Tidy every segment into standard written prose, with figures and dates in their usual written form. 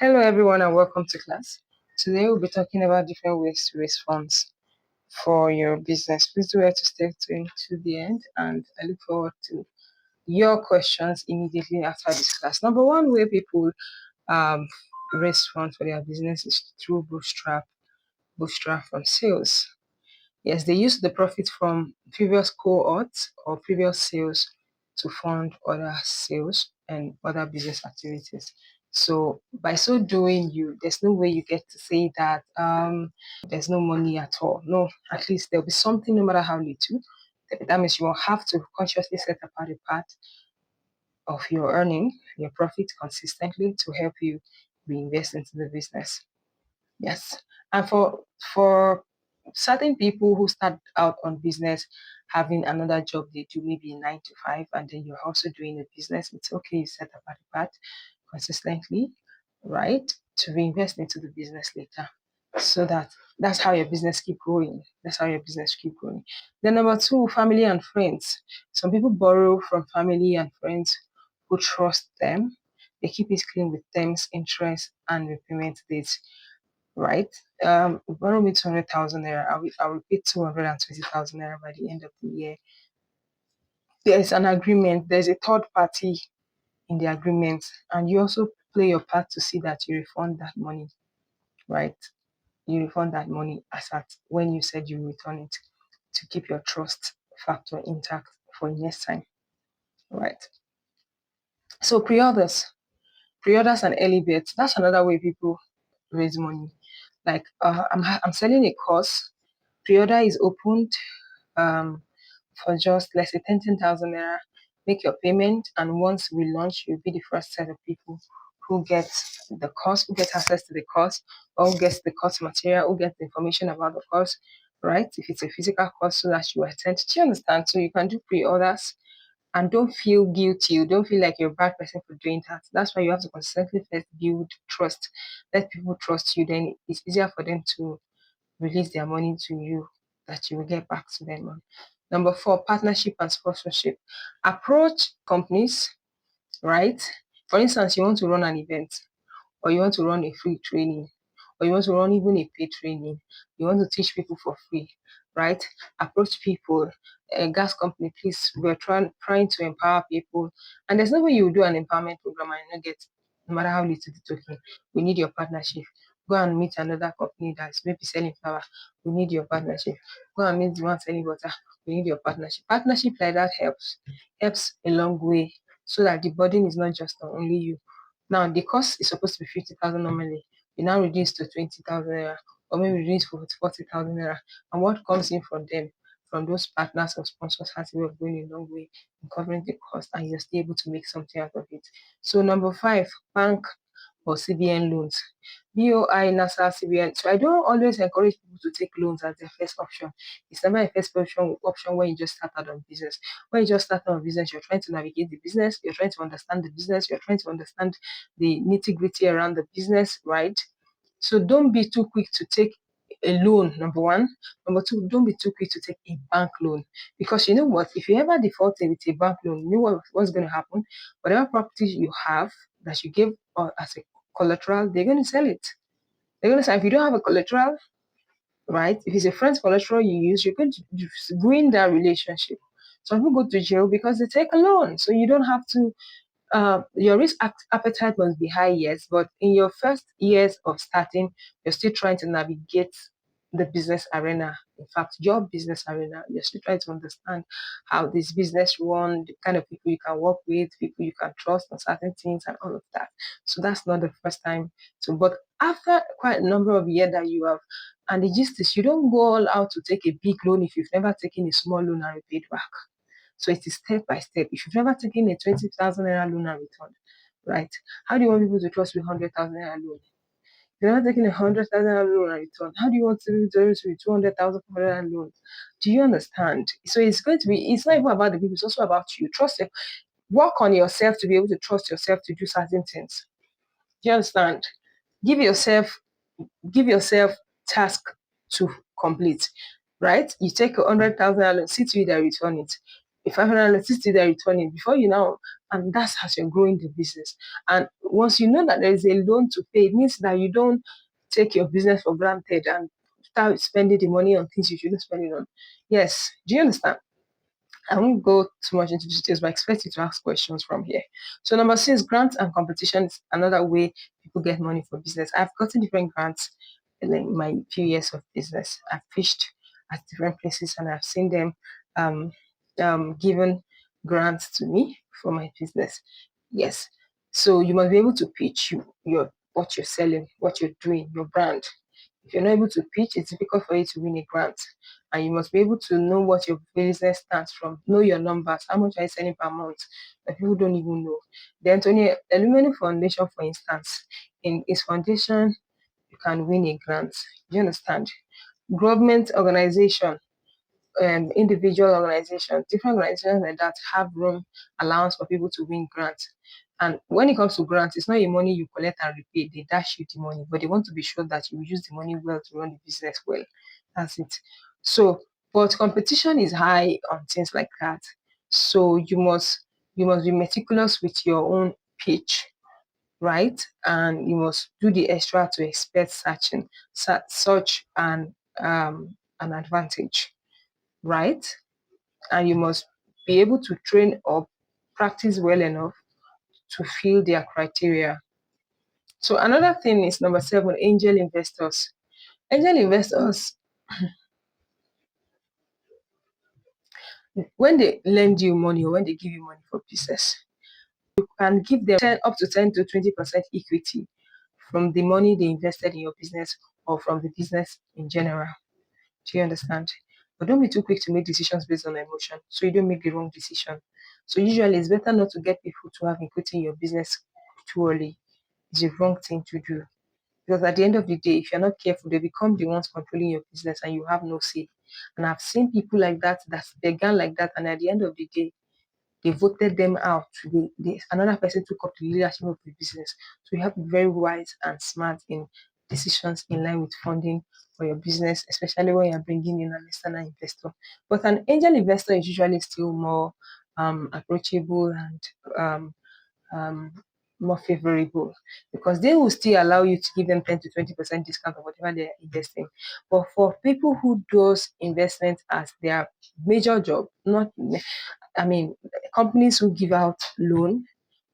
Hello, everyone, and welcome to class. Today, we'll be talking about different ways to raise funds for your business. Please do well to stay tuned to the end, and I look forward to your questions immediately after this class. Number one way people um, raise funds for their business is through bootstrap from sales. Yes, they use the profit from previous cohorts or previous sales to fund other sales and other business activities. So by so doing, there's no way you get to say that there's no money at all. No, at least there'll be something, no matter how little. That means you will have to consciously set apart a part of your earning, your profit consistently to help you reinvest into the business. Yes. And for certain people who start out on business having another job they do, maybe 9 to 5, and then you're also doing a business, it's okay, you set up a part consistently, right? To reinvest into the business later. So that's how your business keep growing. That's how your business keep growing. Then number two, family and friends. Some people borrow from family and friends who trust them. They keep it clean with terms, interest, and repayment dates, right? Borrow me 200,000 naira. I will pay 220,000 naira by the end of the year. There's an agreement. There's a third party in the agreement, and you also play your part to see that you refund that money, right? You refund that money as at when you said you return it to keep your trust factor intact for next time, right? So pre-orders and early bets. That's another way people raise money. Like I'm selling a course. Pre-order is opened for just let's say 10,000 naira. Make your payment, and once we launch, you'll be the first set of people who get the course, who get access to the course, or who gets the course material, who gets the information about the course, right? If it's a physical course, so that you attend. Do you understand? So you can do pre-orders and don't feel guilty. You don't feel like you're a bad person for doing that. That's why you have to consistently first build trust. Let people trust you. Then it's easier for them to release their money to you that you will get back to them on. Number four, partnership and sponsorship. Approach companies, right? For instance, you want to run an event, or you want to run a free training, or you want to run even a paid training. You want to teach people for free, right? Approach people. A gas company, please, we're trying to empower people. And there's no way you will do an empowerment program and not get, no matter how little the token, we need your partnership. Go and meet another company that's maybe selling flour. We need your partnership. Go and meet the one selling butter. We need your partnership. Partnership like that helps a long way, so that the burden is not just on only you. Now, the cost is supposed to be 50,000 normally. You now reduce to 20,000 naira, or maybe reduce for 40,000 naira. And what comes in from them, from those partners or sponsors, has a way of going a long way in covering the cost, and you're still able to make something out of it. So, number five, bank or CBN loans. BOI, NASA, CBN. So I don't always encourage people to take loans as their first option. It's never a first option when you just start out on business. When you just start on business, you're trying to navigate the business, you're trying to understand the business, you're trying to understand the nitty-gritty around the business, right? So don't be too quick to take a loan, number one. Number two, don't be too quick to take a bank loan. Because you know what? If you ever default with a bank loan, you know what's going to happen? Whatever properties you have that you give as a collateral, they're going to sell it. They're going to say, if you don't have a collateral, right? If it's a friend's collateral you use, you're going to ruin that relationship. Some people go to jail because they take a loan. So you don't have to your risk appetite must be high, yes, but in your first years of starting, you're still trying to navigate the business arena. In fact, your business arena, you're still trying to understand how this business run, the kind of people you can work with, people you can trust on certain things, and all of that. So that's not the first time. So, but after quite a number of years that you have, and the gist is, you don't go all out to take a big loan if you've never taken a small loan and repaid back. So it is step by step. If you've never taken a 20,000 naira loan and returned, right? How do you want people to trust you 100,000 naira loan? If you're not taking 100,000 naira loan and return, how do you want to do with 200,000 naira loan? Do you understand? So it's going to be, it's not even about the people, it's also about you. Trust them. Work on yourself to be able to trust yourself to do certain things. Do you understand? Give yourself give yourself task to complete, right? You take 100,000 loan, see to it that return it. if 560 they're returning before you now, and that's as you're growing the business. And once you know that there is a loan to pay, it means that you don't take your business for granted and start spending the money on things you shouldn't spend it on. Yes, do you understand? I won't go too much into details, but I expect you to ask questions from here. So number six, grants and competition is another way people get money for business. I've gotten different grants in my few years of business. I've pitched at different places and I've seen them um, given grants to me for my business. Yes. So you must be able to pitch your what you're selling, what you're doing, your brand. If you're not able to pitch, it's difficult for you to win a grant. And you must be able to know what your business stands from, know your numbers, how much are you selling per month, but people don't even know. The Antonio Alumni Foundation, for instance, in its foundation, you can win a grant. Do you understand? Government organization, individual organizations, different organizations like that have room allowance for people to win grants. And when it comes to grants, it's not your money you collect and repay. They dash you the money, but they want to be sure that you use the money well to run the business well. That's it. So, but competition is high on things like that. So you must be meticulous with your own pitch, right? And you must do the extra to expect such an advantage, right? And you must be able to train or practice well enough to fill their criteria. So another thing is number seven, angel investors. Angel investors, when they lend you money or when they give you money for business, you can give them 10, up to 10 to 20% equity from the money they invested in your business or from the business in general. Do you understand? But don't be too quick to make decisions based on emotion so you don't make the wrong decision. So usually it's better not to get people to have equity in your business too early. It's the wrong thing to do. Because at the end of the day, if you're not careful, they become the ones controlling your business and you have no say. And I've seen people like that that began like that, and at the end of the day, they voted them out. Another person took up the leadership of the business. So you have to be very wise and smart in decisions in line with funding for your business, especially when you're bringing in an external investor. But an angel investor is usually still more approachable and um, more favorable because they will still allow you to give them 10 to 20% discount of whatever they're investing. But for people who does investment as their major job, not I mean companies who give out loan,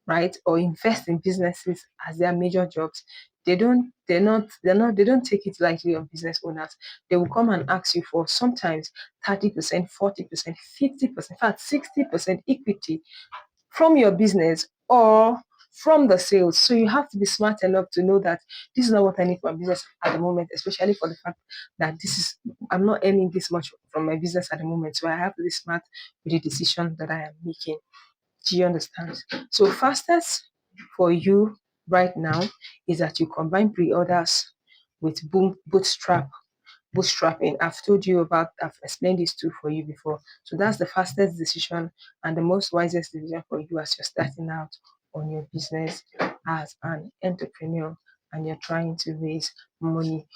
right, or invest in businesses as their major jobs, they don't take it lightly on business owners. They will come and ask you for sometimes 30%, 40%, 50%, in fact 60% equity from your business or from the sales. So you have to be smart enough to know that this is not what I need for my business at the moment, especially for the fact that I'm not earning this much from my business at the moment. So I have to be smart with the decision that I am making. Do you understand? So fastest for you right now is that you combine pre-orders with bootstrapping. I've explained these two for you before. So that's the fastest decision and the most wisest decision for you as you're starting out on your business as an entrepreneur and you're trying to raise money